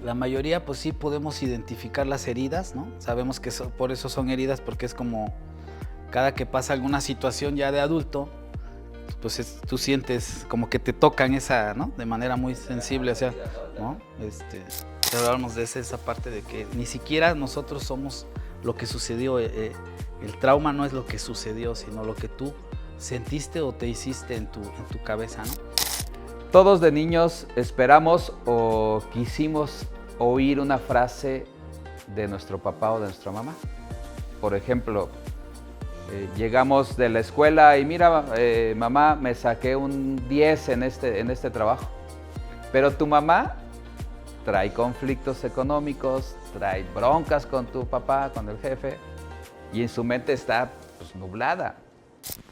La mayoría, pues sí podemos identificar las heridas, ¿no? Sabemos que por eso son heridas, porque es como cada que pasa alguna situación ya de adulto, pues tú sientes como que te tocan esa, ¿no? De manera muy sensible, o sea, ¿no? Hablábamos de esa parte de que ni siquiera nosotros somos lo que sucedió. El trauma no es lo que sucedió, sino lo que tú sentiste o te hiciste en tu cabeza, ¿no? Todos de niños esperamos o quisimos oír una frase de nuestro papá o de nuestra mamá. Por ejemplo, llegamos de la escuela y mira, mamá, me saqué un 10 en este trabajo. Pero tu mamá trae conflictos económicos, trae broncas con tu papá, con el jefe, y en su mente está pues, nublada.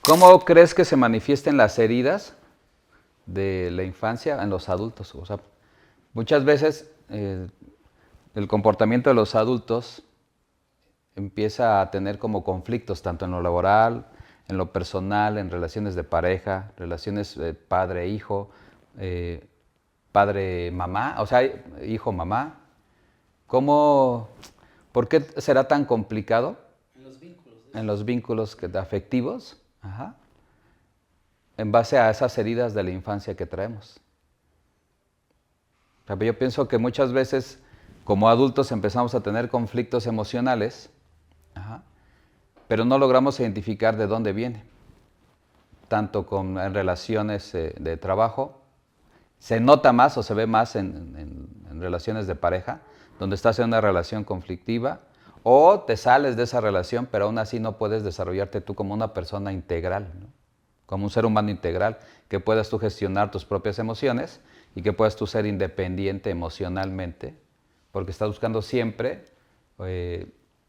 ¿Cómo crees que se manifiesten las heridas de la infancia en los adultos? O sea, muchas veces el comportamiento de los adultos empieza a tener como conflictos, tanto en lo laboral, en lo personal, en relaciones de pareja, relaciones padre-hijo, padre-mamá, o sea, hijo-mamá. ¿Por qué será tan complicado? En los vínculos afectivos, ajá, en base a esas heridas de la infancia que traemos. O sea, yo pienso que muchas veces como adultos empezamos a tener conflictos emocionales, ajá, pero no logramos identificar de dónde viene. Tanto en relaciones de trabajo, se nota más o se ve más en relaciones de pareja, donde estás en una relación conflictiva, o te sales de esa relación, pero aún así no puedes desarrollarte tú como una persona integral, ¿no? Como un ser humano integral, que puedas tú gestionar tus propias emociones y que puedas tú ser independiente emocionalmente, porque estás buscando siempre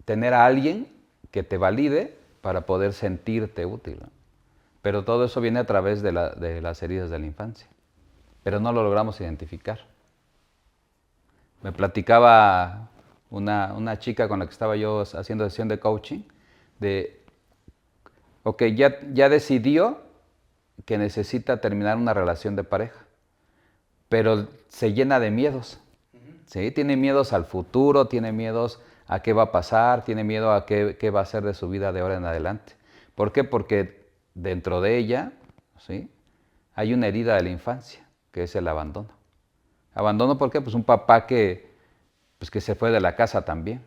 tener a alguien que te valide para poder sentirte útil, ¿no? Pero todo eso viene a través de las heridas de la infancia, pero no lo logramos identificar. Me platicaba una chica con la que estaba yo haciendo sesión de coaching, ok, ya decidió que necesita terminar una relación de pareja, pero se llena de miedos. ¿Sí? Tiene miedos al futuro, tiene miedos a qué va a pasar, tiene miedo a qué va a hacer de su vida de ahora en adelante. ¿Por qué? Porque dentro de ella, ¿sí?, hay una herida de la infancia, que es el abandono. ¿Abandono por qué? Pues un papá que se fue de la casa también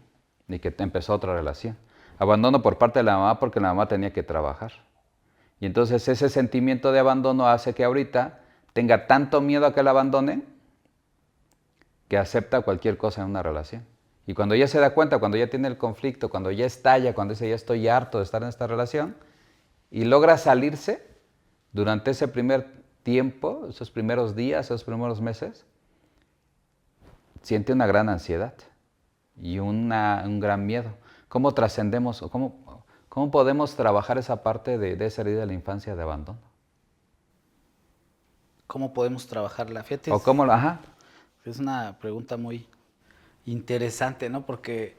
y que empezó otra relación. Abandono por parte de la mamá porque la mamá tenía que trabajar. Y entonces ese sentimiento de abandono hace que ahorita tenga tanto miedo a que la abandonen que acepta cualquier cosa en una relación. Y cuando ella se da cuenta, cuando ya tiene el conflicto, cuando ya estalla, cuando dice ya estoy harto de estar en esta relación, y logra salirse durante ese primer tiempo, esos primeros días, esos primeros meses, siente una gran ansiedad y un gran miedo. ¿Cómo trascendemos o cómo podemos trabajar esa parte de esa herida de la infancia de abandono? ¿Cómo podemos trabajarla? Fíjate, ¿O cómo? Ajá. es una pregunta muy interesante, ¿no? Porque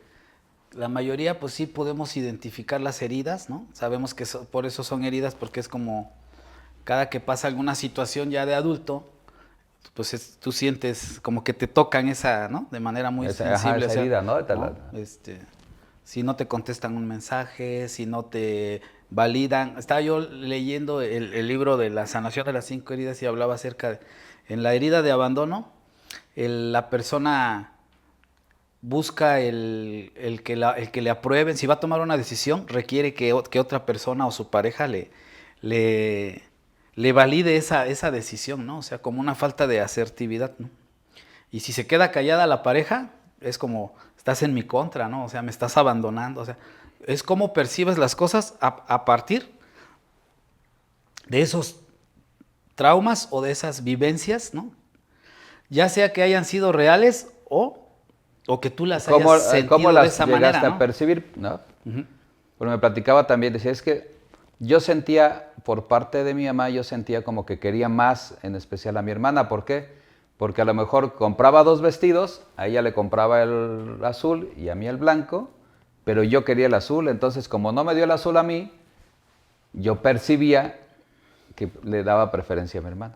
la mayoría, pues sí podemos identificar las heridas, ¿no? Sabemos que por eso son heridas, porque es como cada que pasa alguna situación ya de adulto, pues tú sientes como que te tocan esa, ¿no? De manera muy sensible. Esa herida, ¿no? ¿no? Si no te contestan un mensaje, si no te validan. Estaba yo leyendo el libro de la sanación de las 5 heridas y hablaba acerca en la herida de abandono, la persona busca el que le aprueben. Si va a tomar una decisión, requiere que otra persona o su pareja le valide esa decisión, ¿no? O sea, como una falta de asertividad, ¿no? Y si se queda callada la pareja, es como, estás en mi contra, ¿no? O sea, me estás abandonando. O sea, es como percibes las cosas a partir de esos traumas o de esas vivencias, ¿no? Ya sea que hayan sido reales o que tú las hayas sentido ¿Cómo de las esa llegaste manera, a ¿no? percibir? ¿No? Pero me platicaba también, decía, es que yo sentía, por parte de mi mamá, yo sentía como que quería más, en especial a mi hermana. ¿Por qué? Porque a lo mejor compraba 2 vestidos, a ella le compraba el azul y a mí el blanco, pero yo quería el azul, entonces como no me dio el azul a mí, yo percibía que le daba preferencia a mi hermana.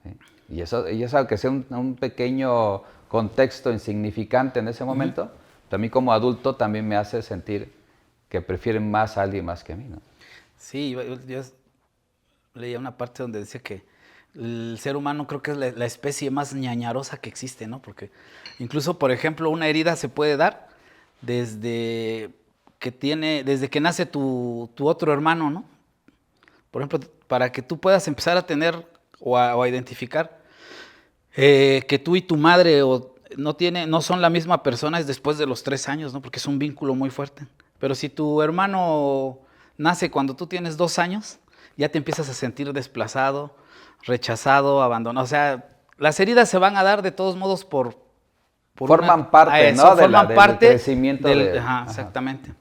¿Sí? Y eso, aunque sea un pequeño contexto insignificante en ese momento, a mí como adulto también me hace sentir que prefieren más a alguien más que a mí, ¿no? Sí, yo leía una parte donde decía que el ser humano creo que es la especie más ñañarosa que existe, ¿no? Porque incluso, por ejemplo, una herida se puede dar desde desde que nace tu otro hermano, ¿no? Por ejemplo, para que tú puedas empezar a tener o a identificar que tú y tu madre no son la misma persona es después de los 3 años, ¿no? Porque es un vínculo muy fuerte. Pero si tu hermano nace cuando tú tienes 2 años, ya te empiezas a sentir desplazado, rechazado, abandonado. O sea, las heridas se van a dar de todos modos forman parte, ¿no? Forman del parte crecimiento de... Ajá, exactamente.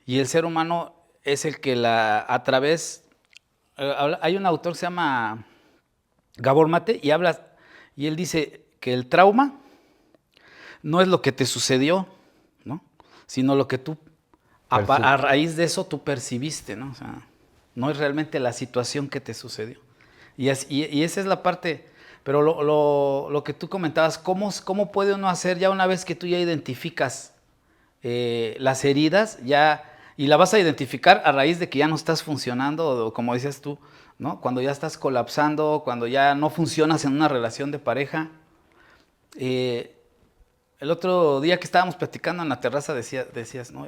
Y el ser humano es el que a través... hay un autor que se llama Gabor Mate y él dice que el trauma no es lo que te sucedió, ¿no? Sino lo que tú, a raíz de eso, tú percibiste, ¿no? O sea, no es realmente la situación que te sucedió. Y esa es la parte, pero lo que tú comentabas, ¿cómo puede uno hacer ya una vez que tú ya identificas las heridas, y la vas a identificar a raíz de que ya no estás funcionando, o como decías tú, ¿no? Cuando ya estás colapsando, cuando ya no funcionas en una relación de pareja. El otro día que estábamos platicando en la terraza decías, ¿no?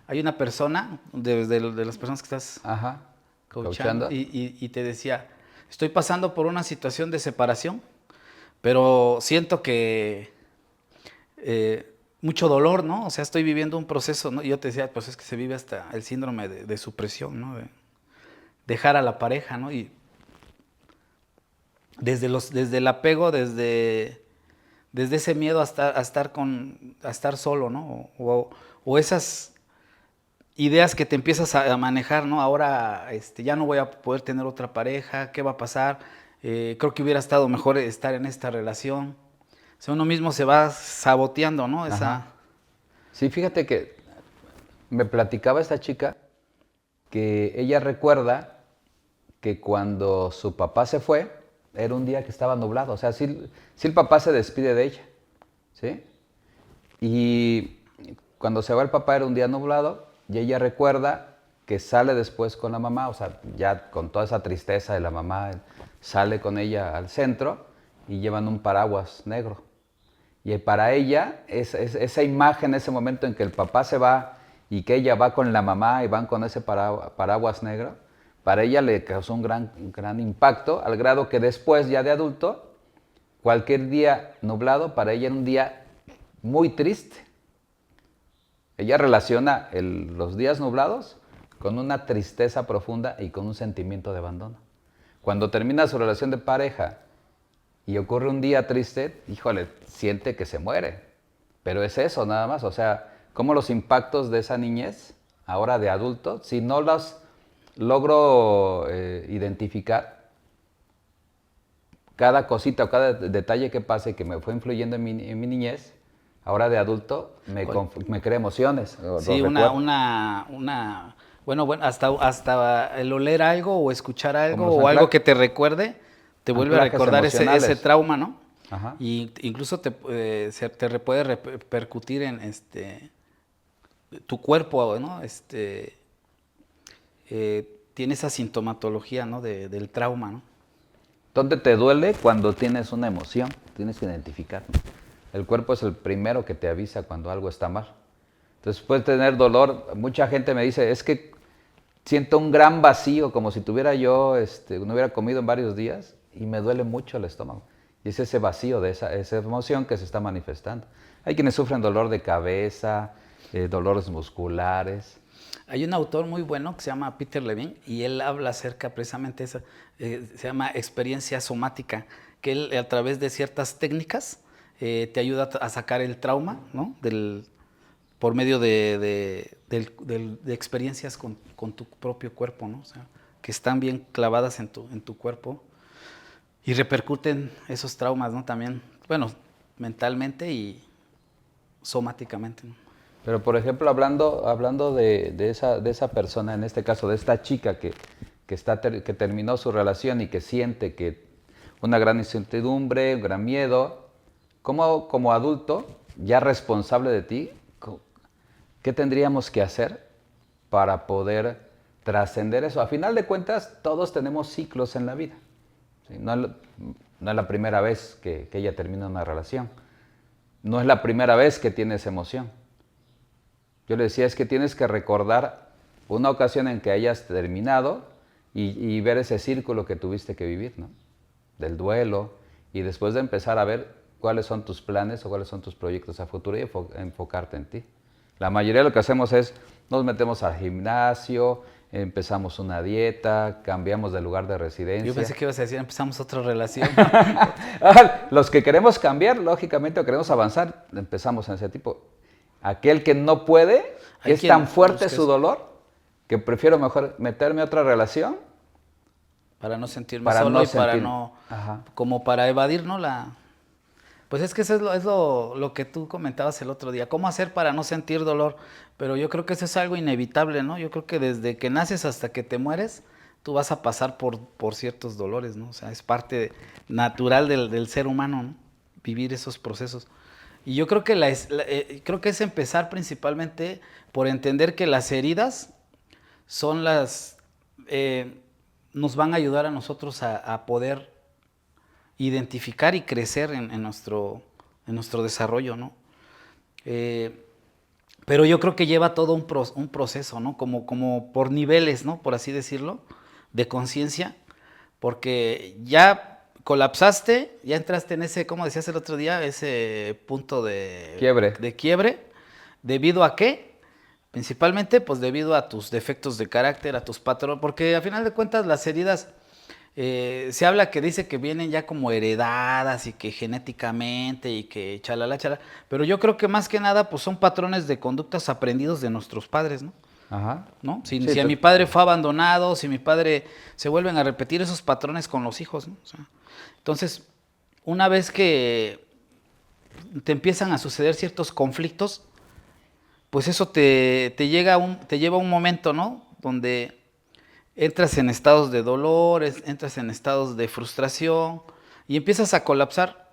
Hay una persona, de las personas que estás coachando, y te decía, estoy pasando por una situación de separación, pero siento que mucho dolor, ¿no? O sea, estoy viviendo un proceso, ¿no? Y yo te decía, pues es que se vive hasta el síndrome de supresión, ¿no? De dejar a la pareja, ¿no? Y desde el apego, desde ese miedo a estar solo, ¿no? O esas ideas que te empiezas a manejar, ¿no? Ahora ya no voy a poder tener otra pareja, ¿qué va a pasar? Creo que hubiera estado mejor estar en esta relación. O sea, uno mismo se va saboteando, ¿no? Sí, fíjate que me platicaba esta chica que ella recuerda que cuando su papá se fue, era un día que estaba nublado. O sea, sí el papá se despide de ella, ¿sí? Y cuando se va el papá era un día nublado y ella recuerda que sale después con la mamá, o sea, ya con toda esa tristeza de la mamá, sale con ella al centro y llevan un paraguas negro. Y para ella, esa imagen, ese momento en que el papá se va y que ella va con la mamá y van con ese paraguas negro, para ella le causó un gran impacto, al grado que después, ya de adulto, cualquier día nublado para ella era un día muy triste. Ella relaciona los días nublados con una tristeza profunda y con un sentimiento de abandono. Cuando termina su relación de pareja y ocurre un día triste, híjole, siente que se muere. Pero es eso nada más, o sea, cómo los impactos de esa niñez, ahora de adulto, si no los logro identificar, cada cosita o cada detalle que pase que me fue influyendo en mi niñez, ahora de adulto me crea emociones. Sí, bueno, hasta el oler algo o escuchar algo o algo que te recuerde, te vuelve a recordar ese trauma, ¿no? Ajá. Y incluso te puede repercutir en tu cuerpo, ¿no? Tiene esa sintomatología, ¿no? Del trauma, ¿no? ¿Dónde te duele? Cuando tienes una emoción, tienes que identificar. El cuerpo es el primero que te avisa cuando algo está mal. Entonces puedes tener dolor. Mucha gente me dice, es que siento un gran vacío, como si tuviera yo, no hubiera comido en varios días y me duele mucho el estómago. Y es ese vacío de esa emoción que se está manifestando. Hay quienes sufren dolor de cabeza, dolores musculares. Hay un autor muy bueno que se llama Peter Levine y él habla acerca precisamente de eso, se llama experiencia somática, que él a través de ciertas técnicas te ayuda a sacar el trauma, ¿no? Por medio de experiencias con tu propio cuerpo, ¿no? O sea, que están bien clavadas en tu cuerpo y repercuten esos traumas, ¿no? También, bueno, mentalmente y somáticamente, ¿no? Pero, por ejemplo, hablando de esa persona, en este caso de esta chica que terminó su relación y que siente que una gran incertidumbre, un gran miedo, ¿Cómo como adulto, ya responsable de ti, qué tendríamos que hacer para poder trascender eso? A final de cuentas, todos tenemos ciclos en la vida. ¿Sí? No es la primera vez que ella termina una relación. No es la primera vez que tienes emoción. Yo le decía, es que tienes que recordar una ocasión en que hayas terminado y ver ese círculo que tuviste que vivir, ¿no? Del duelo, y después de empezar a ver cuáles son tus planes o cuáles son tus proyectos a futuro y enfocarte en ti. La mayoría de lo que hacemos es, nos metemos al gimnasio, empezamos una dieta, cambiamos de lugar de residencia. Yo pensé que ibas a decir, empezamos otra relación. Los que queremos cambiar, lógicamente, o queremos avanzar, empezamos en ese tipo. Aquel que no puede, es tan fuerte su dolor, que prefiero mejor meterme a otra relación. Para no sentirme solo y para no, como para evadir, ¿no? Pues es que eso es lo que tú comentabas el otro día. ¿Cómo hacer para no sentir dolor? Pero yo creo que eso es algo inevitable, ¿no? Yo creo que desde que naces hasta que te mueres, tú vas a pasar por ciertos dolores, ¿no? O sea, es parte natural del ser humano, ¿no? Vivir esos procesos. Y yo creo que creo que es empezar principalmente por entender que las heridas son nos van a ayudar a nosotros a poder identificar y crecer en nuestro desarrollo, ¿no? Pero yo creo que lleva todo un proceso, ¿no? Como por niveles, ¿no? Por así decirlo, de conciencia, porque ya colapsaste, ya entraste en ese, como decías el otro día, ese punto de quiebre. ¿Debido a qué? Principalmente, pues debido a tus defectos de carácter, a tus patrones, porque a final de cuentas las heridas, se habla que dice que vienen ya como heredadas y que genéticamente y que chalala, pero yo creo que más que nada pues son patrones de conductas aprendidos de nuestros padres, ¿no? Ajá. ¿No? Si a mi padre fue abandonado, si mi padre, se vuelven a repetir esos patrones con los hijos, ¿no? O sea, entonces, una vez que te empiezan a suceder ciertos conflictos, pues eso te lleva a un momento, ¿no? Donde entras en estados de dolor, entras en estados de frustración y empiezas a colapsar.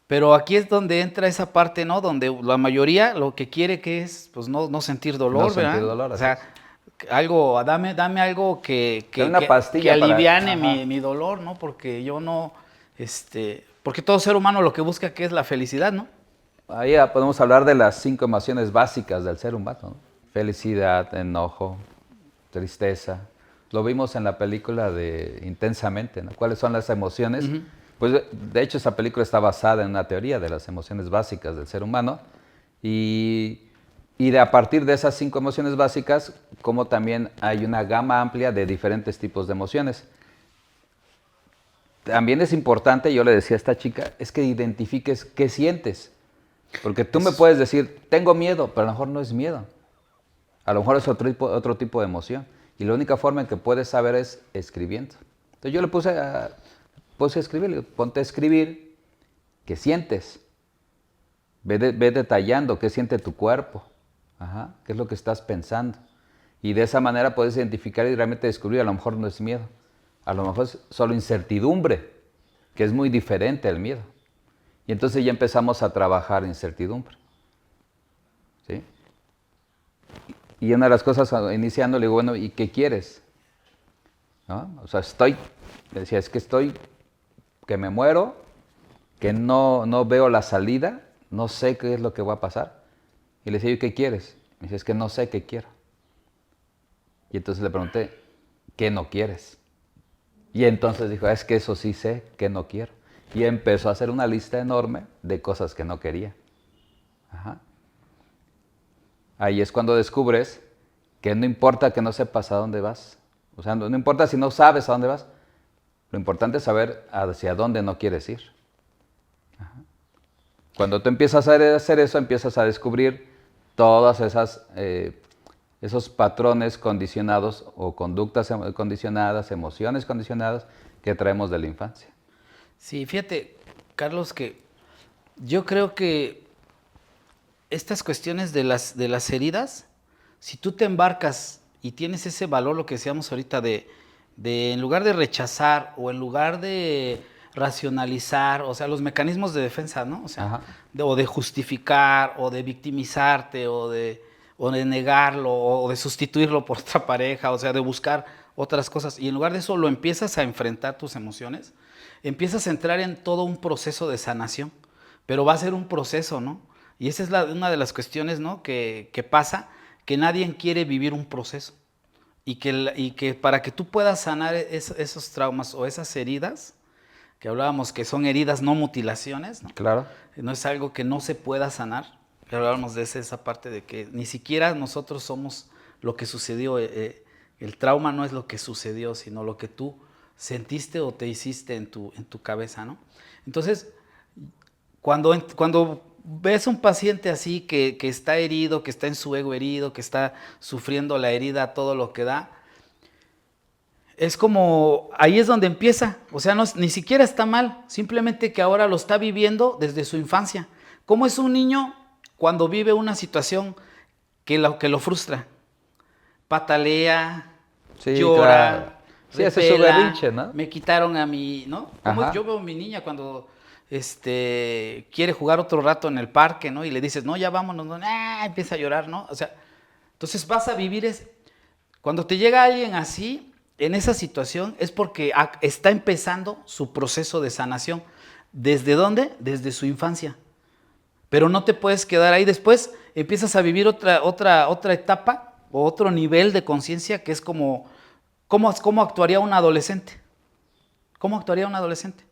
Pero aquí es donde entra esa parte, ¿no? Donde la mayoría lo que quiere que es, pues no sentir dolor, no ¿verdad? Sentir dolor, o sea, algo, dame algo que aliviane mi dolor, ¿no? Porque yo no, porque todo ser humano lo que busca que es la felicidad, ¿no? Ahí podemos hablar de las 5 emociones básicas del ser humano, ¿no? Felicidad, enojo, tristeza. Lo vimos en la película de Intensamente, ¿no? ¿Cuáles son las emociones? Uh-huh. Pues de hecho esa película está basada en una teoría de las emociones básicas del ser humano y a partir de esas 5 emociones básicas, como también hay una gama amplia de diferentes tipos de emociones. También es importante, yo le decía a esta chica, es que identifiques qué sientes. Porque tú me puedes decir, tengo miedo, pero a lo mejor no es miedo. A lo mejor es otro tipo de emoción. Y la única forma en que puedes saber es escribiendo. Entonces yo le puse a escribir, ponte a escribir qué sientes. Ve detallando qué siente tu cuerpo, qué es lo que estás pensando. Y de esa manera puedes identificar y realmente descubrir, a lo mejor no es miedo. A lo mejor es solo incertidumbre, que es muy diferente al miedo. Y entonces ya empezamos a trabajar incertidumbre. ¿Sí? Y una de las cosas, iniciando, le digo, bueno, ¿y qué quieres? ¿No? O sea, decía, es que que me muero, que no veo la salida, no sé qué es lo que va a pasar. Y le decía, ¿y qué quieres? Me dice, es que no sé qué quiero. Y entonces le pregunté, ¿qué no quieres? Y entonces dijo, es que eso sí sé, que no quiero. Y empezó a hacer una lista enorme de cosas que no quería. Ahí es cuando descubres que no importa que no sepas a dónde vas. O sea, no importa si no sabes a dónde vas. Lo importante es saber hacia dónde no quieres ir. Cuando tú empiezas a hacer eso, empiezas a descubrir todas esos patrones condicionados o conductas condicionadas, emociones condicionadas que traemos de la infancia. Sí, fíjate, Carlos, que yo creo que estas cuestiones de las heridas, si tú te embarcas y tienes ese valor, lo que decíamos ahorita, de en lugar de rechazar o en lugar de racionalizar, o sea, los mecanismos de defensa, ¿no? O sea, Ajá. o de justificar, o de victimizarte, o de negarlo, o de sustituirlo por otra pareja, o sea, de buscar otras cosas. Y en lugar de eso lo empiezas a enfrentar tus emociones, empiezas a entrar en todo un proceso de sanación, pero va a ser un proceso, ¿no? Y esa es una de las cuestiones, ¿no? que pasa, que nadie quiere vivir un proceso. Y que para que tú puedas sanar esos traumas o esas heridas, que hablábamos que son heridas, no mutilaciones, ¿no? Claro. No es algo que no se pueda sanar. Hablábamos de esa parte de que ni siquiera nosotros somos lo que sucedió. El trauma no es lo que sucedió, sino lo que tú sentiste o te hiciste en tu cabeza, ¿no? Entonces, cuando ves un paciente así que está herido, que está en su ego herido, que está sufriendo la herida, todo lo que da, es como, ahí es donde empieza, o sea, ni siquiera está mal, simplemente que ahora lo está viviendo desde su infancia. ¿Cómo es un niño cuando vive una situación que lo frustra? Patalea, Sí, llora, claro. Sí, hace su repela, berrinche, ¿no? me quitaron a mi, ¿no? Ajá. Yo veo a mi niña cuando quiere jugar otro rato en el parque, ¿no? Y le dices, no, ya vámonos, ¿no? Empieza a llorar, ¿no? O sea, entonces vas a vivir cuando te llega alguien así, en esa situación, es porque está empezando su proceso de sanación. ¿Desde dónde? Desde su infancia. Pero no te puedes quedar ahí. Después empiezas a vivir otra etapa o otro nivel de conciencia que es cómo actuaría un adolescente. ¿Cómo actuaría un adolescente?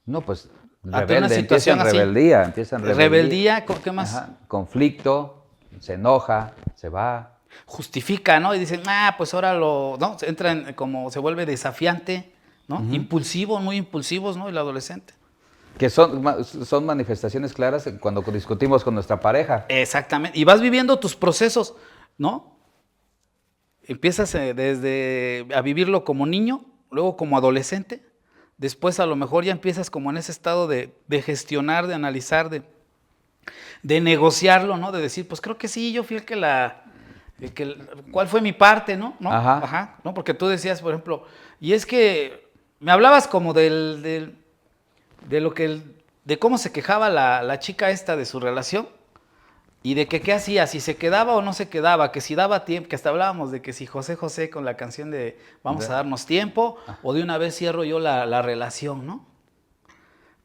No, pues Ante una rebelde, empieza en situación así. rebeldía, empieza en Rebeldía, ¿qué más? Ajá. Conflicto, se enoja, se va. Justifica, ¿no? Y dicen, pues ahora ¿no? Entra como se vuelve desafiante, ¿no? Impulsivo, muy impulsivos, ¿no? El adolescente. Que son manifestaciones claras cuando discutimos con nuestra pareja. Exactamente. Y vas viviendo tus procesos, ¿no? Empiezas desde a vivirlo como niño, luego como adolescente, después a lo mejor ya empiezas como en ese estado de gestionar, de analizar, de negociarlo, ¿no? De decir, pues creo que sí, yo fui ¿cuál fue mi parte, ¿no? Ajá. ¿no? Porque tú decías, por ejemplo, y es que me hablabas como de cómo se quejaba la chica esta de su relación y de que qué hacía, si se quedaba o no se quedaba, que si daba tiempo, que hasta hablábamos de que si José José con la canción de vamos a darnos tiempo o de una vez cierro yo la relación, ¿no?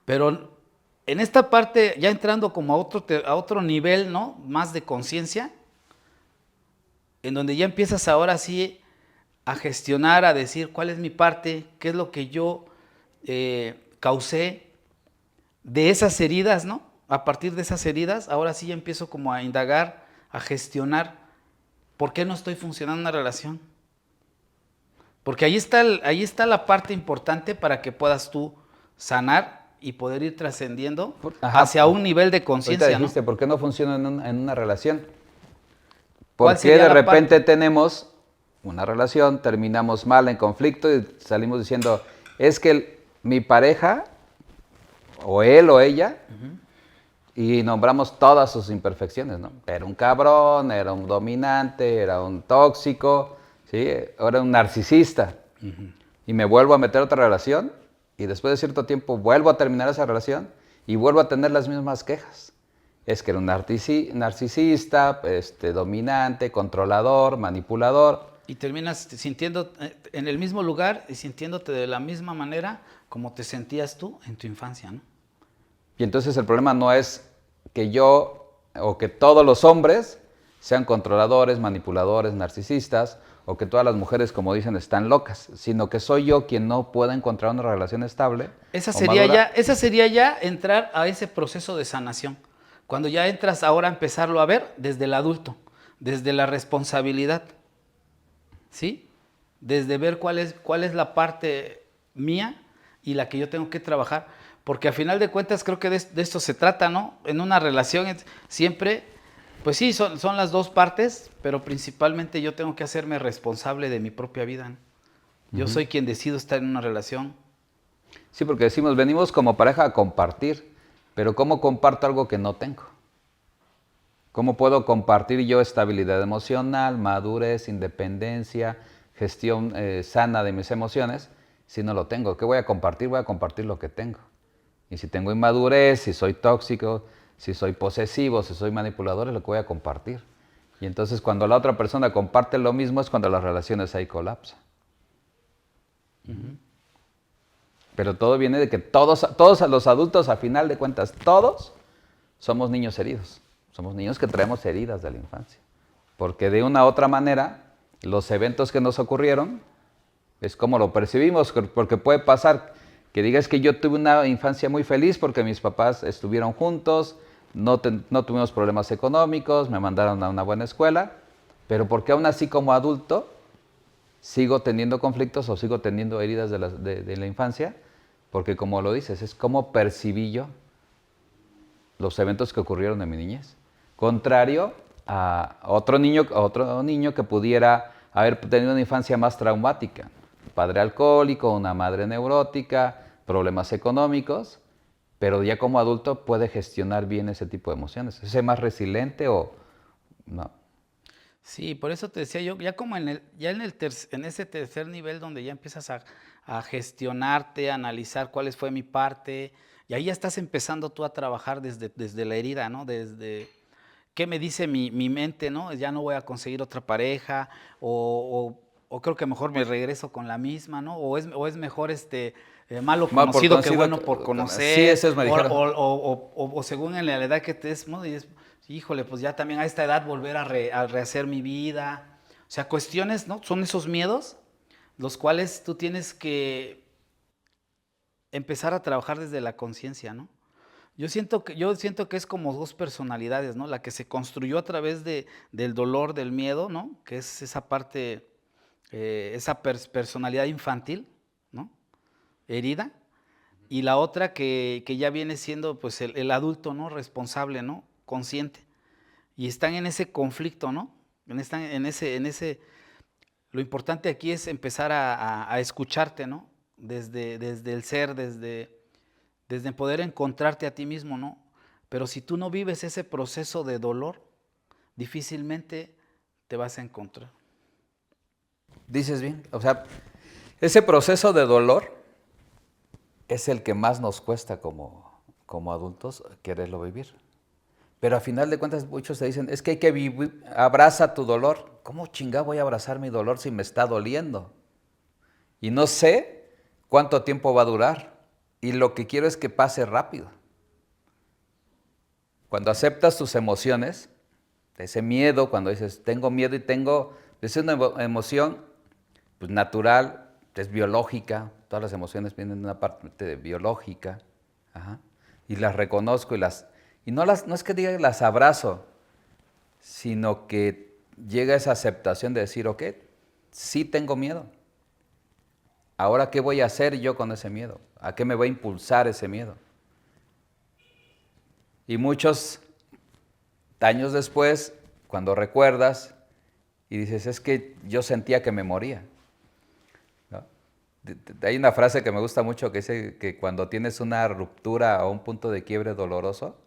Pero en esta parte, ya entrando como a otro nivel, ¿no? Más de conciencia, en donde ya empiezas ahora sí a gestionar, a decir cuál es mi parte, qué es lo que yo causé de esas heridas, ¿no? A partir de esas heridas, ahora sí ya empiezo como a indagar, a gestionar por qué no estoy funcionando en una relación. Porque ahí está la parte importante para que puedas tú sanar y poder ir trascendiendo hacia un nivel de conciencia, Ahorita dijiste, ¿no? ¿por qué no funciona en una relación? ¿Cuál Porque sería de la repente parte? tenemos una relación, terminamos mal en conflicto y salimos diciendo, es que mi pareja, o él o ella, y nombramos todas sus imperfecciones, ¿no? Era un cabrón, era un dominante, era un tóxico, ¿sí? Era un narcisista. Y me vuelvo a meter a otra relación y después de cierto tiempo vuelvo a terminar esa relación y vuelvo a tener las mismas quejas. Es que era un narcisista, dominante, controlador, manipulador. Y terminas sintiendo en el mismo lugar y sintiéndote de la misma manera como te sentías tú en tu infancia, ¿no? Y entonces el problema no es que yo o que todos los hombres sean controladores, manipuladores, narcisistas, o que todas las mujeres, como dicen, están locas, sino que soy yo quien no pueda encontrar una relación estable. Esa o madura. sería ya entrar a ese proceso de sanación. Cuando ya entras ahora a empezarlo a ver desde el adulto, desde la responsabilidad, ¿sí? Desde ver cuál es la parte mía y la que yo tengo que trabajar. Porque a final de cuentas creo que de esto se trata, ¿no? En una relación siempre, pues sí, son las dos partes, pero principalmente yo tengo que hacerme responsable de mi propia vida, ¿no? Yo soy quien decido estar en una relación. Sí, porque decimos, venimos como pareja a compartir, pero ¿cómo comparto algo que no tengo? ¿Cómo puedo compartir yo estabilidad emocional, madurez, independencia, gestión sana de mis emociones, si no lo tengo? ¿Qué voy a compartir? Voy a compartir lo que tengo. Y si tengo inmadurez, si soy tóxico, si soy posesivo, si soy manipulador, es lo que voy a compartir. Y entonces cuando la otra persona comparte lo mismo es cuando las relaciones ahí colapsan. Pero todo viene de que todos los adultos, a final de cuentas, todos somos niños heridos. Somos niños que traemos heridas de la infancia. Porque de una u otra manera, los eventos que nos ocurrieron, es como lo percibimos, porque puede pasar que digas que yo tuve una infancia muy feliz porque mis papás estuvieron juntos, no tuvimos problemas económicos, me mandaron a una buena escuela, pero porque aún así como adulto sigo teniendo conflictos o sigo teniendo heridas de la infancia, porque como lo dices, es como percibí yo los eventos que ocurrieron en mi niñez. Contrario a otro niño que pudiera haber tenido una infancia más traumática. Padre alcohólico, una madre neurótica, problemas económicos, pero ya como adulto puede gestionar bien ese tipo de emociones. ¿Es más resiliente o no? Sí, por eso te decía yo, ya como en ese tercer nivel donde ya empiezas a gestionarte, a analizar cuál fue mi parte, y ahí ya estás empezando tú a trabajar desde la herida, ¿no? Desde qué me dice mi mente, ¿no? Ya no voy a conseguir otra pareja, o creo que mejor me regreso con la misma, ¿no? O es mejor malo Mal por conocido que conocido, bueno por sí, conocer, eso es me dijeron. o según en la edad que te es, ¿no? Y es, híjole, pues ya también a esta edad volver a rehacer mi vida. O sea, cuestiones, ¿no? Son esos miedos los cuales tú tienes que empezar a trabajar desde la conciencia, ¿no? Yo siento que es como dos personalidades, ¿no? La que se construyó a través del dolor, del miedo, ¿no? Que es esa parte, esa personalidad infantil, ¿no? Herida. Y la otra que ya viene siendo pues el adulto, ¿no? Responsable, ¿no? Consciente. Y están en ese conflicto, ¿no? Lo importante aquí es empezar a escucharte, ¿no? Desde el ser, desde poder encontrarte a ti mismo, ¿no? Pero si tú no vives ese proceso de dolor, difícilmente te vas a encontrar. Dices bien, o sea, ese proceso de dolor es el que más nos cuesta como adultos quererlo vivir. Pero a final de cuentas muchos te dicen, es que hay que vivir, abraza tu dolor. ¿Cómo chingado voy a abrazar mi dolor si me está doliendo? Y no sé cuánto tiempo va a durar. Y lo que quiero es que pase rápido. Cuando aceptas tus emociones, ese miedo, cuando dices, tengo miedo es una emoción pues, natural, es biológica, todas las emociones vienen de una parte biológica, ajá, y las reconozco y no es que diga las abrazo, sino que llega esa aceptación de decir, ok, sí tengo miedo. Ahora, ¿qué voy a hacer yo con ese miedo? ¿A qué me va a impulsar ese miedo? Y muchos años después, cuando recuerdas y dices, es que yo sentía que me moría. ¿No? Hay una frase que me gusta mucho que dice que cuando tienes una ruptura o un punto de quiebre doloroso,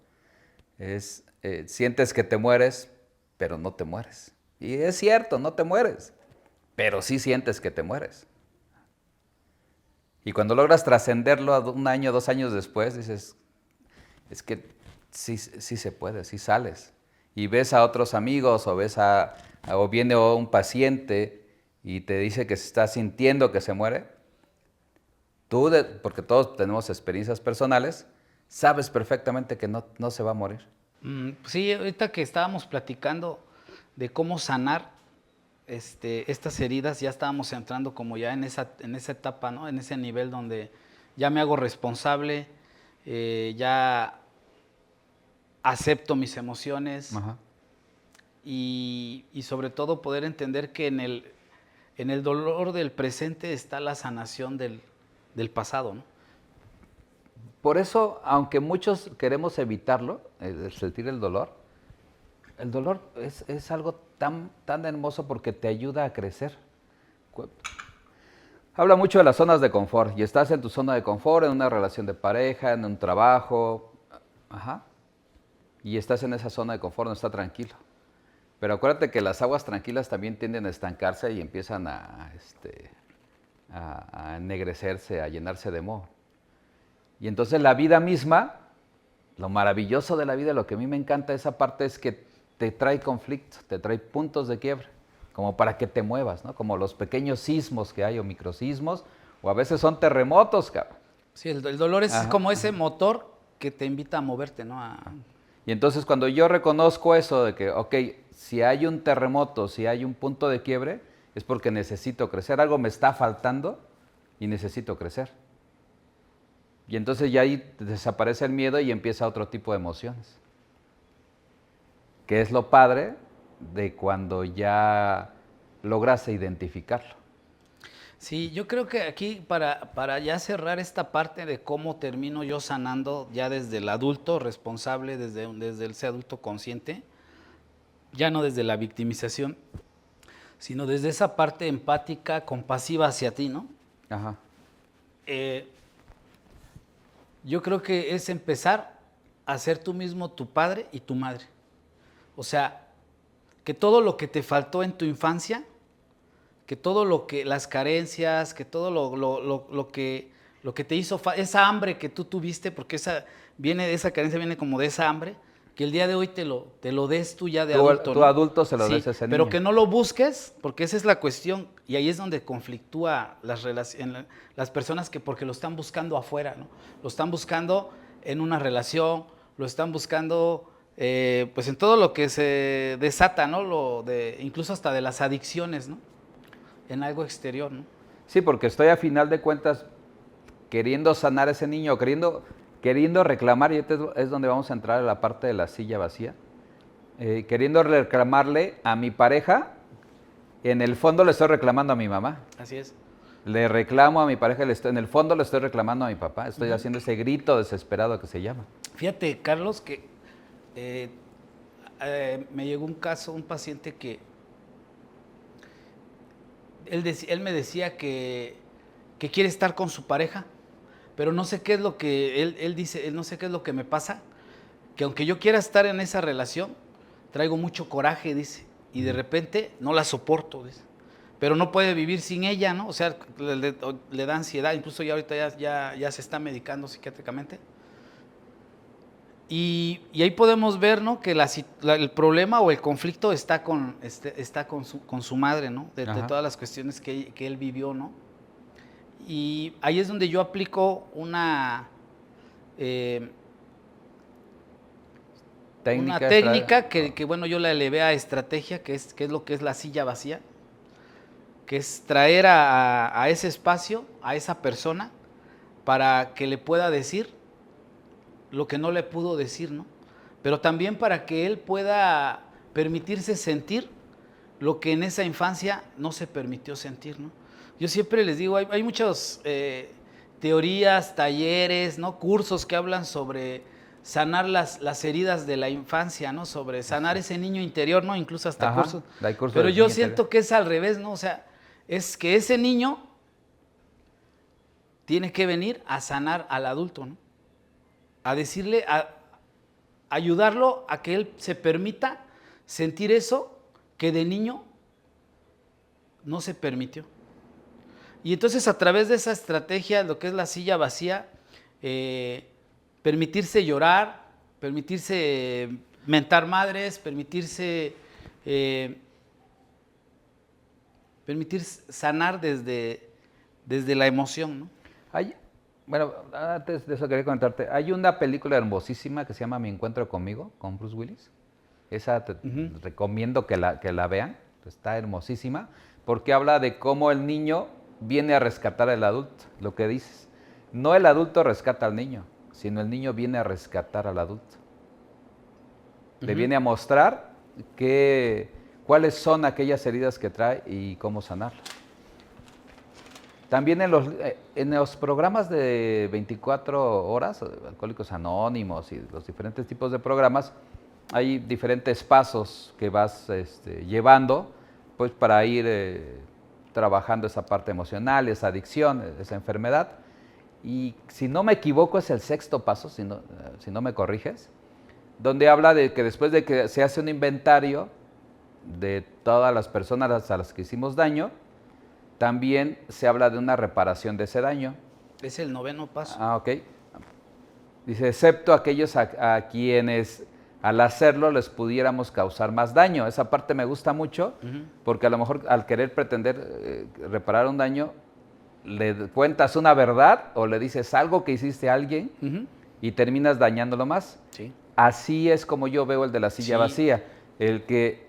sientes que te mueres, pero no te mueres. Y es cierto, no te mueres, pero sí sientes que te mueres. Y cuando logras trascenderlo a 1 año, 2 años después, dices, es que sí se puede, sí sales. Y ves a otros amigos o viene un paciente y te dice que se está sintiendo que se muere. Tú, porque todos tenemos experiencias personales, sabes perfectamente que no se va a morir. Sí, ahorita que estábamos platicando de cómo sanar estas heridas, ya estábamos entrando como ya en esa etapa, ¿no? En ese nivel donde ya me hago responsable, ya acepto mis emociones. Ajá. Y sobre todo poder entender que en el dolor del presente está la sanación del pasado, ¿no? Por eso, aunque muchos queremos evitarlo, sentir el dolor es algo tan hermoso porque te ayuda a crecer. Habla mucho de las zonas de confort y estás en tu zona de confort, en una relación de pareja, en un trabajo, ajá, y estás en esa zona de confort, no está tranquilo. Pero acuérdate que las aguas tranquilas también tienden a estancarse y empiezan a a ennegrecerse, a llenarse de moho. Y entonces la vida misma, lo maravilloso de la vida, lo que a mí me encanta esa parte es que te trae conflictos, te trae puntos de quiebre, como para que te muevas, ¿no? Como los pequeños sismos que hay o microsismos, o a veces son terremotos, cabrón. Sí, el dolor es Ajá, como ajá. ese motor que te invita a moverte, ¿no? Y entonces cuando yo reconozco eso de que, ok, si hay un terremoto, si hay un punto de quiebre, es porque necesito crecer, algo me está faltando y necesito crecer. Y entonces ya ahí desaparece el miedo y empieza otro tipo de emociones. Que es lo padre de cuando ya logras identificarlo. Sí, yo creo que aquí para ya cerrar esta parte de cómo termino yo sanando ya desde el adulto responsable, desde ese adulto consciente, ya no desde la victimización, sino desde esa parte empática, compasiva hacia ti, ¿no? Ajá. Eh, yo creo que es empezar a ser tú mismo tu padre y tu madre. O sea, que todo lo que te faltó en tu infancia, que todo lo que, las carencias, que todo lo que te hizo, esa hambre que tú tuviste, porque esa carencia viene como de esa hambre, que el día de hoy te lo des tú ya de adulto, Tú ¿no? adulto se lo Sí, des a ese pero niño. que no lo busques, porque esa es la cuestión, y ahí es donde conflictúa las personas que porque lo están buscando afuera, ¿no? Lo están buscando en una relación, lo están buscando pues en todo lo que se desata, ¿no? Incluso hasta de las adicciones, ¿no? En algo exterior, ¿no? Sí, porque estoy a final de cuentas queriendo sanar a ese niño, queriendo reclamar, y esto es donde vamos a entrar a la parte de la silla vacía, queriendo reclamarle a mi pareja, en el fondo le estoy reclamando a mi mamá. Así es. Le reclamo a mi pareja, en el fondo le estoy reclamando a mi papá, estoy haciendo ese grito desesperado que se llama. Fíjate, Carlos, que me llegó un caso, un paciente que él me decía que quiere estar con su pareja, pero no sé qué es lo que, él dice, él no sé qué es lo que me pasa, que aunque yo quiera estar en esa relación, traigo mucho coraje, dice, y de repente no la soporto, dice. Pero no puede vivir sin ella, ¿no? O sea, le da ansiedad, incluso ya ahorita ya se está medicando psiquiátricamente. Y ahí podemos ver, ¿no? Que el problema o el conflicto está con su madre, ¿no? De todas las cuestiones que él vivió, ¿no? Y ahí es donde yo aplico una técnica que, bueno, yo la elevé a estrategia, que es lo que es la silla vacía, que es traer a ese espacio, a esa persona, para que le pueda decir lo que no le pudo decir, ¿no? Pero también para que él pueda permitirse sentir lo que en esa infancia no se permitió sentir, ¿no? Yo siempre les digo, hay muchas teorías, talleres, ¿no? Cursos que hablan sobre sanar las heridas de la infancia, ¿no? Sobre sanar ese niño interior, ¿no? Incluso hasta cursos. Pero yo siento que es al revés, ¿no? O sea, es que ese niño tiene que venir a sanar al adulto, ¿no? A decirle, a ayudarlo a que él se permita sentir eso que de niño no se permitió. Y entonces a través de esa estrategia, lo que es la silla vacía, permitirse llorar, permitirse mentar madres, permitir sanar desde la emoción, ¿no? Bueno, antes de eso quería comentarte, hay una película hermosísima que se llama Mi Encuentro Conmigo, con Bruce Willis. Esa te recomiendo que la vean, está hermosísima, porque habla de cómo el niño viene a rescatar al adulto, lo que dices. No el adulto rescata al niño, sino el niño viene a rescatar al adulto. Le viene a mostrar cuáles son aquellas heridas que trae y cómo sanarlas. También en los programas de 24 horas, Alcohólicos Anónimos y los diferentes tipos de programas, hay diferentes pasos que vas llevando pues, para ir trabajando esa parte emocional, esa adicción, esa enfermedad. Y si no me equivoco es el sexto paso, si no me corriges, donde habla de que después de que se hace un inventario de todas las personas a las que hicimos daño, también se habla de una reparación de ese daño. Es el 9º paso. Ah, ok. Dice, excepto aquellos a quienes al hacerlo les pudiéramos causar más daño. Esa parte me gusta mucho, porque a lo mejor al querer pretender reparar un daño, le cuentas una verdad o le dices algo que hiciste a alguien y terminas dañándolo más. Sí. Así es como yo veo el de la silla Sí. vacía. El que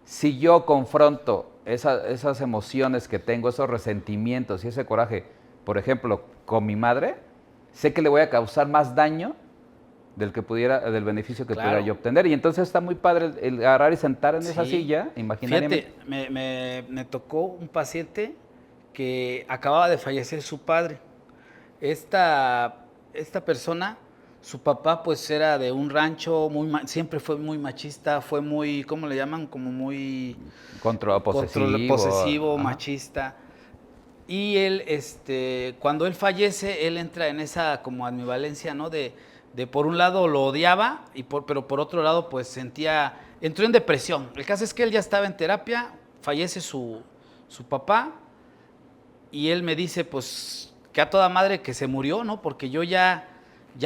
si yo confronto esas emociones que tengo, esos resentimientos y ese coraje, por ejemplo, con mi madre, sé que le voy a causar más daño del beneficio que pudiera yo obtener. Y entonces está muy padre el agarrar y sentar en esa silla, imaginariamente. Fíjate, me tocó un paciente que acababa de fallecer su padre. Esta persona, su papá pues era de un rancho, siempre fue muy machista, fue muy, ¿cómo le llaman? Como muy posesivo, machista. Y él, cuando él fallece, él entra en esa como ambivalencia, ¿no? De por un lado lo odiaba, pero por otro lado pues entró en depresión. El caso es que él ya estaba en terapia, fallece su papá, y él me dice pues que a toda madre que se murió, ¿no? Porque yo ya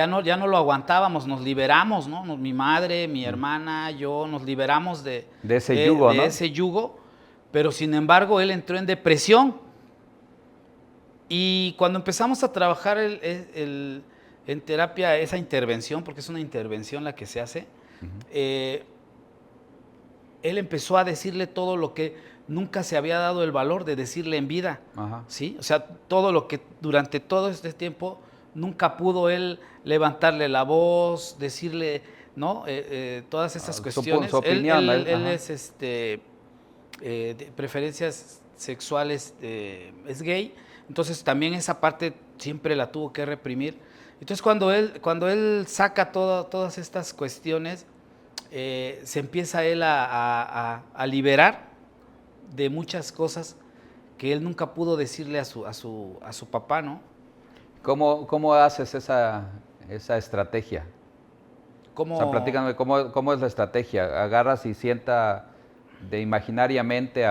no lo aguantábamos, nos liberamos, ¿no? Mi madre, mi hermana, yo nos liberamos de ese yugo, ¿no? De ese yugo, pero sin embargo él entró en depresión. Y cuando empezamos a trabajar en terapia esa intervención, porque es una intervención la que se hace, él empezó a decirle todo lo que nunca se había dado el valor de decirle en vida, ¿sí? O sea, todo lo que durante todo este tiempo nunca pudo él levantarle la voz, decirle, ¿no? Todas esas cuestiones. Su opinión, él es de preferencias sexuales, es gay, entonces también esa parte siempre la tuvo que reprimir. Entonces cuando él saca todas estas cuestiones, se empieza él a liberar de muchas cosas que él nunca pudo decirle a su papá, ¿no? ¿Cómo haces esa estrategia? O sea, platícame, ¿cómo es la estrategia? ¿Agarras y sienta de imaginariamente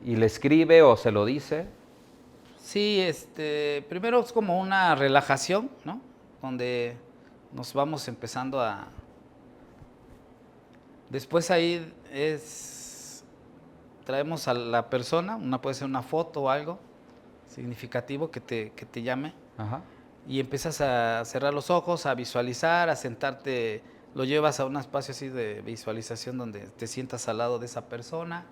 y le escribe o se lo dice? Sí, primero es como una relajación, ¿no? Donde nos vamos empezando a... Después ahí traemos a la persona, puede ser una foto o algo significativo que te llame. Ajá. Y empiezas a cerrar los ojos, a visualizar, a sentarte, lo llevas a un espacio así de visualización donde te sientas al lado de esa persona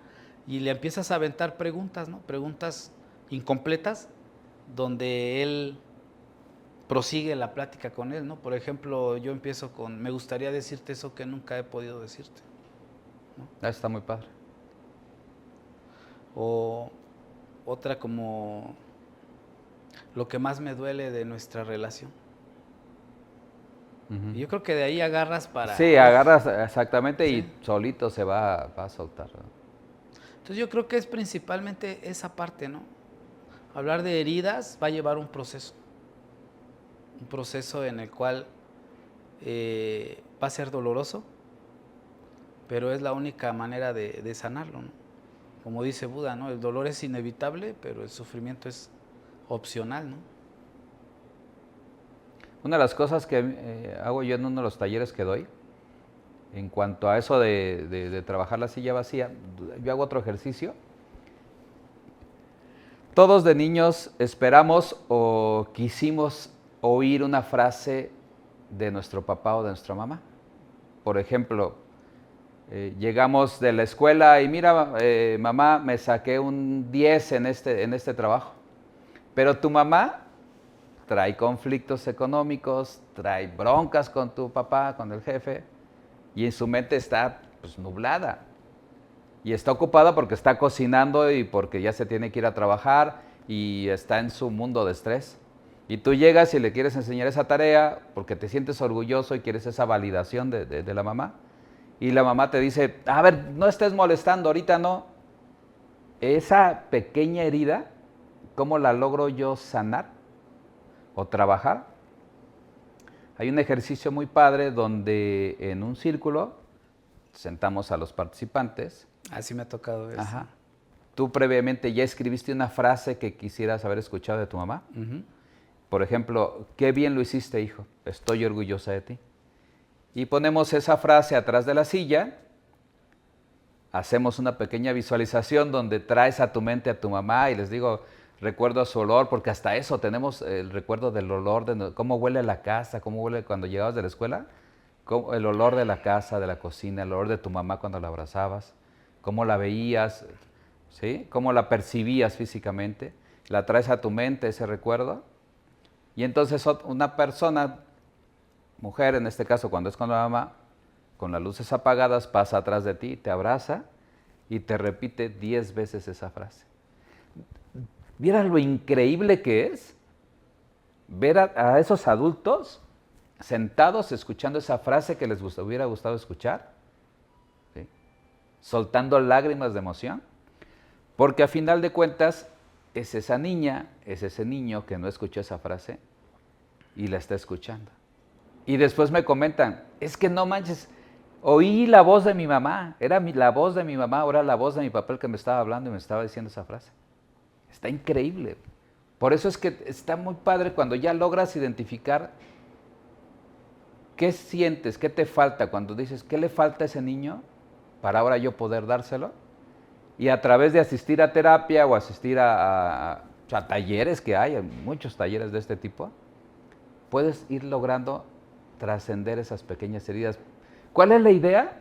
y le empiezas a aventar preguntas, ¿no? Preguntas incompletas, donde él prosigue la plática con él, ¿no? Por ejemplo, yo empiezo con, me gustaría decirte eso que nunca he podido decirte, ¿no? Está muy padre. O otra como, lo que más me duele de nuestra relación. Y yo creo que de ahí agarras para... Sí, agarras exactamente, ¿sí? Y solito se va a soltar, ¿no? Entonces yo creo que es principalmente esa parte, ¿no? Hablar de heridas va a llevar un proceso en el cual va a ser doloroso, pero es la única manera de sanarlo, ¿no? Como dice Buda, ¿no? El dolor es inevitable, pero el sufrimiento es opcional, ¿no? Una de las cosas que hago yo en uno de los talleres que doy, en cuanto a eso de trabajar la silla vacía, yo hago otro ejercicio. Todos de niños esperamos o quisimos oír una frase de nuestro papá o de nuestra mamá. Por ejemplo, llegamos de la escuela y mira, mamá, me saqué un 10 en este trabajo. Pero tu mamá trae conflictos económicos, trae broncas con tu papá, con el jefe, y en su mente está pues, nublada. Y está ocupada porque está cocinando y porque ya se tiene que ir a trabajar y está en su mundo de estrés. Y tú llegas y le quieres enseñar esa tarea porque te sientes orgulloso y quieres esa validación de la mamá. Y la mamá te dice, a ver, no estés molestando, ahorita no. Esa pequeña herida, ¿cómo la logro yo sanar o trabajar? Hay un ejercicio muy padre donde en un círculo sentamos a los participantes. Así me ha tocado eso. Ajá. tú previamente ya escribiste una frase que quisieras haber escuchado de tu mamá. Por ejemplo, qué bien lo hiciste, hijo, estoy orgullosa de ti. Y ponemos esa frase atrás de la silla, hacemos una pequeña visualización donde traes a tu mente a tu mamá y les digo, recuerdo su olor, porque hasta eso tenemos el recuerdo del olor, de cómo huele la casa, cómo huele cuando llegabas de la escuela, el olor de la casa, de la cocina, el olor de tu mamá cuando la abrazabas, cómo la veías, ¿sí? Cómo la percibías físicamente, la traes a tu mente ese recuerdo. Y entonces una persona, mujer en este caso, cuando es con la mamá, con las luces apagadas, pasa atrás de ti, te abraza y te repite 10 veces esa frase. ¿Vieras lo increíble que es ver a esos adultos sentados escuchando esa frase que les hubiera gustado escuchar? ¿Sí? Soltando lágrimas de emoción. Porque a final de cuentas es esa niña, es ese niño que no escuchó esa frase y la está escuchando. Y después me comentan, es que no manches, oí la voz de mi mamá, era la voz de mi mamá, ahora la voz de mi papá el que me estaba hablando y me estaba diciendo esa frase. Está increíble. Por eso es que está muy padre cuando ya logras identificar qué sientes, qué te falta, cuando dices, ¿qué le falta a ese niño para ahora yo poder dárselo? Y a través de asistir a terapia o asistir a talleres que hay muchos talleres de este tipo, puedes ir logrando trascender esas pequeñas heridas. ¿Cuál es la idea?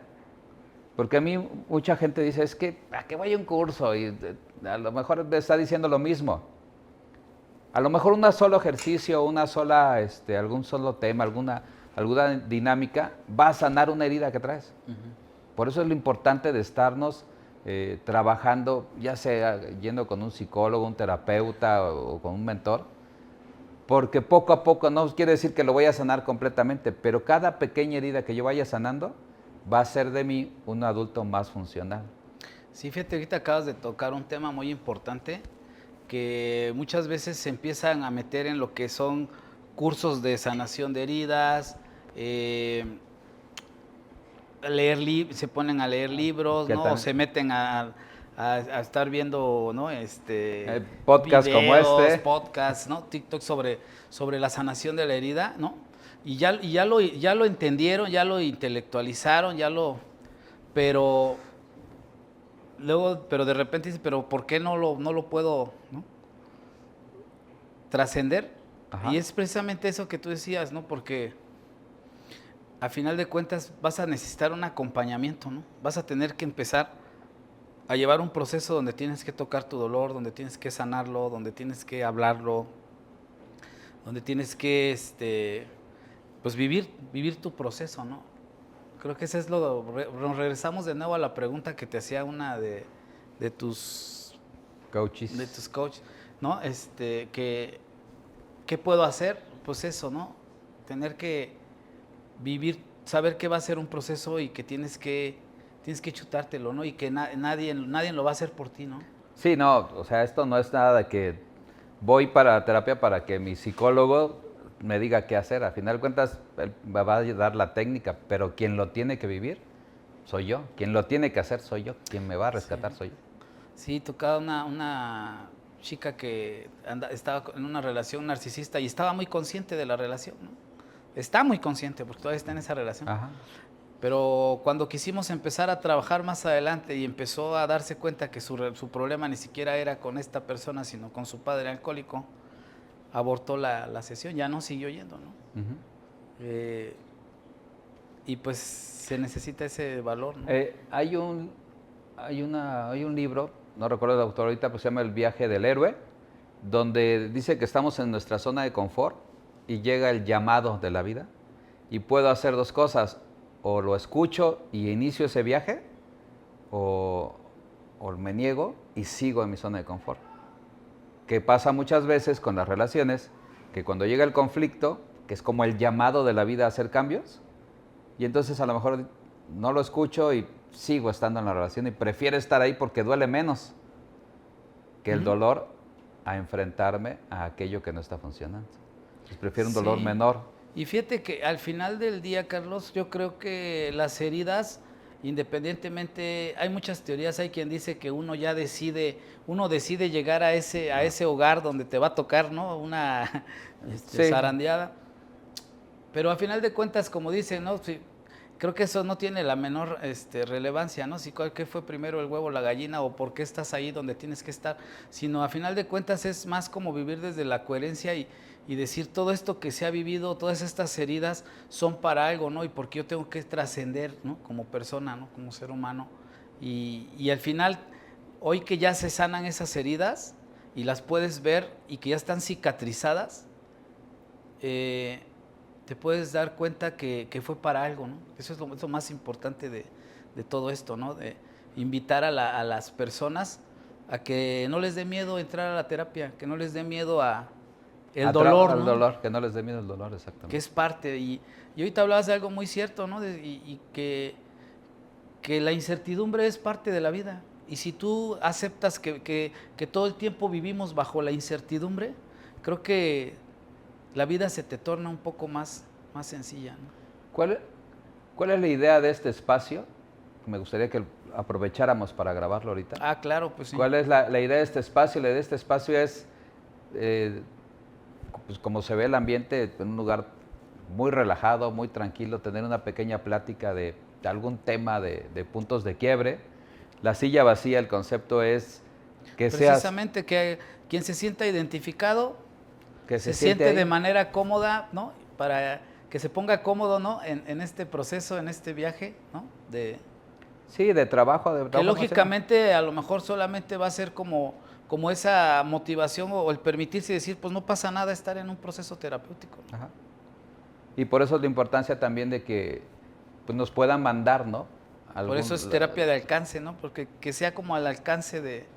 Porque a mí mucha gente dice, es que ¿a qué voy a un curso? Y a lo mejor me está diciendo lo mismo. A lo mejor un solo ejercicio, algún solo tema, alguna dinámica, va a sanar una herida que traes. Por eso es lo importante de estarnos trabajando, ya sea yendo con un psicólogo, un terapeuta o con un mentor, porque poco a poco, no quiere decir que lo voy a sanar completamente, pero cada pequeña herida que yo vaya sanando va a hacer de mí un adulto más funcional. Sí, fíjate, ahorita acabas de tocar un tema muy importante que muchas veces se empiezan a meter en lo que son cursos de sanación de heridas, se ponen a leer libros, ¿no? O se meten a estar viendo, ¿no? Podcast como este. Podcasts, ¿no? TikTok sobre la sanación de la herida, ¿no? Y ya lo entendieron, ya lo intelectualizaron, pero luego, pero de repente dice, pero ¿por qué no lo puedo, ¿no? trascender? Ajá. Y es precisamente eso que tú decías, ¿no? Porque a final de cuentas vas a necesitar un acompañamiento, ¿no? Vas a tener que empezar a llevar un proceso donde tienes que tocar tu dolor, donde tienes que sanarlo, donde tienes que hablarlo, donde tienes que pues vivir tu proceso, ¿no? Creo que eso es nos regresamos de nuevo a la pregunta que te hacía una de tus coaches. De tus coaches, ¿no? ¿Qué puedo hacer? Pues eso, ¿no? Tener que vivir, saber que va a ser un proceso y que tienes que chutártelo, ¿no? Y que nadie lo va a hacer por ti, ¿no? Sí, no, o sea, esto no es nada de que voy para terapia para que mi psicólogo me diga qué hacer. A final de cuentas, él me va a dar la técnica, pero quien lo tiene que vivir soy yo. Quien lo tiene que hacer soy yo. Quien me va a rescatar soy yo. Sí, tocaba una chica que estaba en una relación narcisista y estaba muy consciente de la relación, ¿no? Está muy consciente porque todavía está en esa relación. Ajá. Pero cuando quisimos empezar a trabajar más adelante y empezó a darse cuenta que su problema ni siquiera era con esta persona, sino con su padre alcohólico, abortó la sesión, ya no siguió yendo, ¿no? Y pues se necesita ese valor, ¿no? Hay un libro, no recuerdo el autor ahorita, pero se llama El viaje del héroe, donde dice que estamos en nuestra zona de confort y llega el llamado de la vida y puedo hacer dos cosas, o lo escucho y inicio ese viaje, o me niego y sigo en mi zona de confort. Que pasa muchas veces con las relaciones, que cuando llega el conflicto, que es como el llamado de la vida a hacer cambios, y entonces a lo mejor no lo escucho y sigo estando en la relación y prefiero estar ahí porque duele menos que el dolor a enfrentarme a aquello que no está funcionando. Entonces prefiero un dolor menor. Y fíjate que al final del día, Carlos, yo creo que las heridas independientemente, hay muchas teorías, hay quien dice que uno decide llegar a ese hogar donde te va a tocar, ¿no? Una Sí, zarandeada. Pero a final de cuentas, como dicen, ¿no? Sí, creo que eso no tiene la menor relevancia, ¿no? Si qué fue primero el huevo o la gallina o por qué estás ahí donde tienes que estar, sino a final de cuentas es más como vivir desde la coherencia y decir todo esto que se ha vivido, todas estas heridas son para algo, ¿no? Y porque yo tengo que trascender, ¿no? Como persona, ¿no? Como ser humano. Y al final, hoy que ya se sanan esas heridas y las puedes ver y que ya están cicatrizadas, te puedes dar cuenta que fue para algo, ¿no? Eso es lo más importante de todo esto, ¿no? De invitar a las personas a que no les dé miedo entrar a la terapia, que no les dé miedo el dolor, al ¿no? dolor, que no les dé miedo el dolor, exactamente. Que es parte. Y ahorita hablabas de algo muy cierto, ¿no? Y que la incertidumbre es parte de la vida. Y si tú aceptas que todo el tiempo vivimos bajo la incertidumbre, creo que la vida se te torna un poco más sencilla, ¿no? ¿Cuál es la idea de este espacio? Me gustaría que aprovecháramos para grabarlo ahorita. Ah, claro, pues sí. ¿Cuál es la idea de este espacio? La idea de este espacio es, pues como se ve el ambiente, en un lugar muy relajado, muy tranquilo, tener una pequeña plática de algún tema de puntos de quiebre. La silla vacía, el concepto es que precisamente que quien se sienta identificado que se siente ahí de manera cómoda, ¿no? Para que se ponga cómodo, ¿no? En este proceso, en este viaje, ¿no? Sí, de trabajo. Que lógicamente a lo mejor solamente va a ser como esa motivación o el permitirse decir, pues no pasa nada estar en un proceso terapéutico, ¿no? Ajá. Y por eso es la importancia también de que pues, nos puedan mandar, ¿no? Por eso es terapia de alcance, ¿no? Porque que sea como al alcance de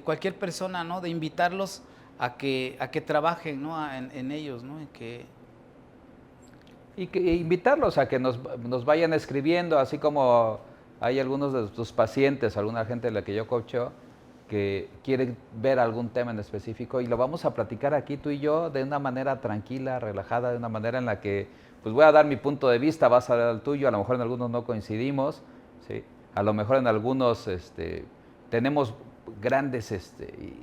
cualquier persona, ¿no? De invitarlos a que trabajen, ¿no? En ellos, ¿no? Y invitarlos a que nos vayan escribiendo, así como hay algunos de tus pacientes, alguna gente de la que yo coacheo, que quiere ver algún tema en específico y lo vamos a platicar aquí tú y yo de una manera tranquila, relajada, de una manera en la que pues voy a dar mi punto de vista, vas a dar el tuyo, a lo mejor en algunos no coincidimos, ¿sí? A lo mejor en algunos tenemos grandes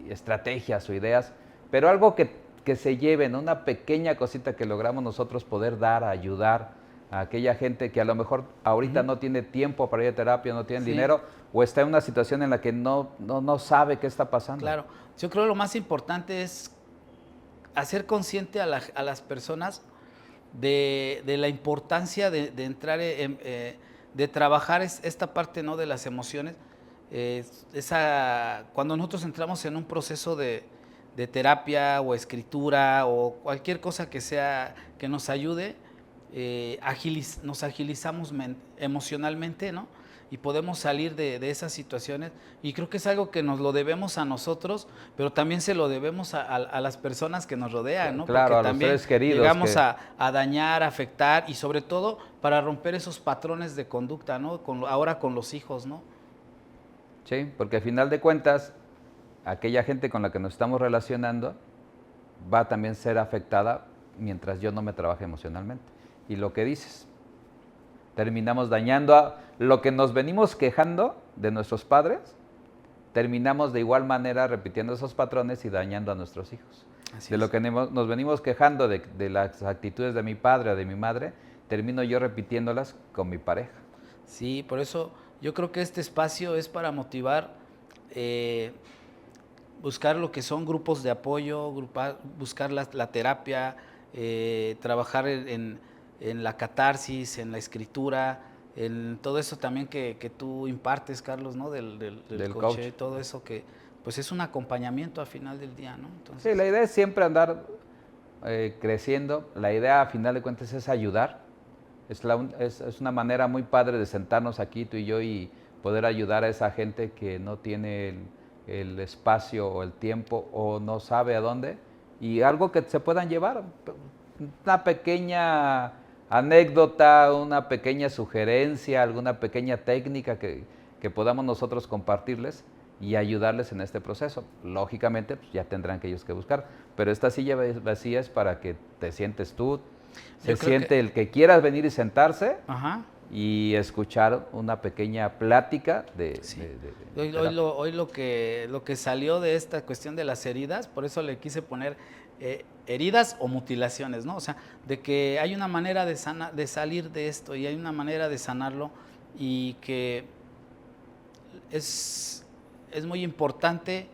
estrategias o ideas, pero algo que se lleven, una pequeña cosita que logramos nosotros poder dar, ayudar a aquella gente que a lo mejor ahorita no tiene tiempo para ir a terapia, no tiene dinero, o está en una situación en la que no sabe qué está pasando. Claro, yo creo que lo más importante es hacer consciente a las personas de la importancia de entrar, de trabajar esta parte, ¿no? De las emociones. Cuando nosotros entramos en un proceso de terapia o escritura o cualquier cosa que nos ayude, nos agilizamos emocionalmente, ¿no? Y podemos salir de esas situaciones. Y creo que es algo que nos lo debemos a nosotros, pero también se lo debemos a las personas que nos rodean, ¿no? Claro, porque a los seres queridos. Llegamos a dañar, a afectar y sobre todo para romper esos patrones de conducta, ¿no? Ahora con los hijos, ¿no? Sí, porque al final de cuentas, aquella gente con la que nos estamos relacionando va a también ser afectada mientras yo no me trabaje emocionalmente. Y lo que dices, terminamos dañando a lo que nos venimos quejando de nuestros padres, terminamos de igual manera repitiendo esos patrones y dañando a nuestros hijos. Así de lo que nos venimos quejando de las actitudes de mi padre o de mi madre, termino yo repitiéndolas con mi pareja. Sí, por eso yo creo que este espacio es para motivar, buscar lo que son grupos de apoyo, buscar la terapia, trabajar en la catarsis, en la escritura, en todo eso también que tú impartes, Carlos, ¿no? Del coach, todo eso que pues es un acompañamiento al final del día, ¿no? Entonces, sí, la idea es siempre andar creciendo, la idea a final de cuentas es ayudar, es una manera muy padre de sentarnos aquí tú y yo y poder ayudar a esa gente que no tiene el espacio o el tiempo o no sabe a dónde y algo que se puedan llevar, una pequeña anécdota, una pequeña sugerencia, alguna pequeña técnica que podamos nosotros compartirles y ayudarles en este proceso. Lógicamente, pues ya tendrán que ellos que buscar, pero esta silla vacía es para que te sientes tú, se siente el que quieras venir y sentarse. Ajá. y escuchar una pequeña plática de... Sí. Hoy lo que salió de esta cuestión de las heridas, por eso le quise poner heridas o mutilaciones, ¿no? O sea, de que hay una manera de salir de esto y hay una manera de sanarlo y que es muy importante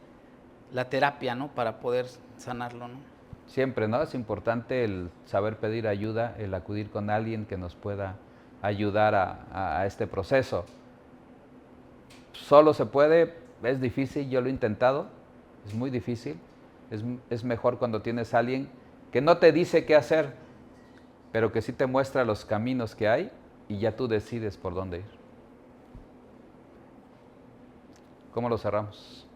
la terapia, ¿no? Para poder sanarlo, ¿no? Siempre, ¿no? Es importante el saber pedir ayuda, el acudir con alguien que nos pueda ayudar a este proceso. Solo se puede, es difícil, yo lo he intentado, es muy difícil. Es mejor cuando tienes a alguien que no te dice qué hacer, pero que sí te muestra los caminos que hay y ya tú decides por dónde ir. ¿Cómo lo cerramos?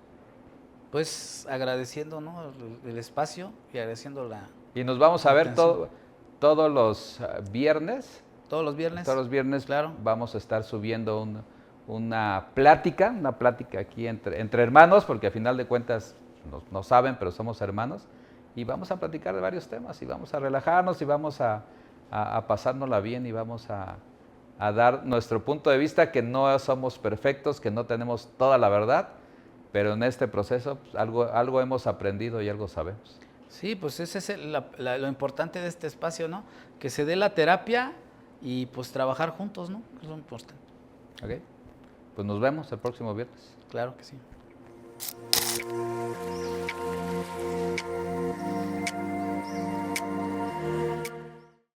Pues agradeciendo, ¿no? el espacio y agradeciendo la... Y nos vamos a ver todos los viernes. Todos los viernes. Todos los viernes, claro. Vamos a estar subiendo una plática aquí entre hermanos, porque a final de cuentas no saben, pero somos hermanos, y vamos a platicar de varios temas, y vamos a relajarnos, y vamos a pasárnosla bien, y vamos a dar nuestro punto de vista, que no somos perfectos, que no tenemos toda la verdad, pero en este proceso pues, algo hemos aprendido y algo sabemos. Sí, pues ese es lo importante de este espacio, ¿no? Que se dé la terapia y pues trabajar juntos, ¿no? Es lo importante. Ok, pues nos vemos el próximo viernes. Claro que sí.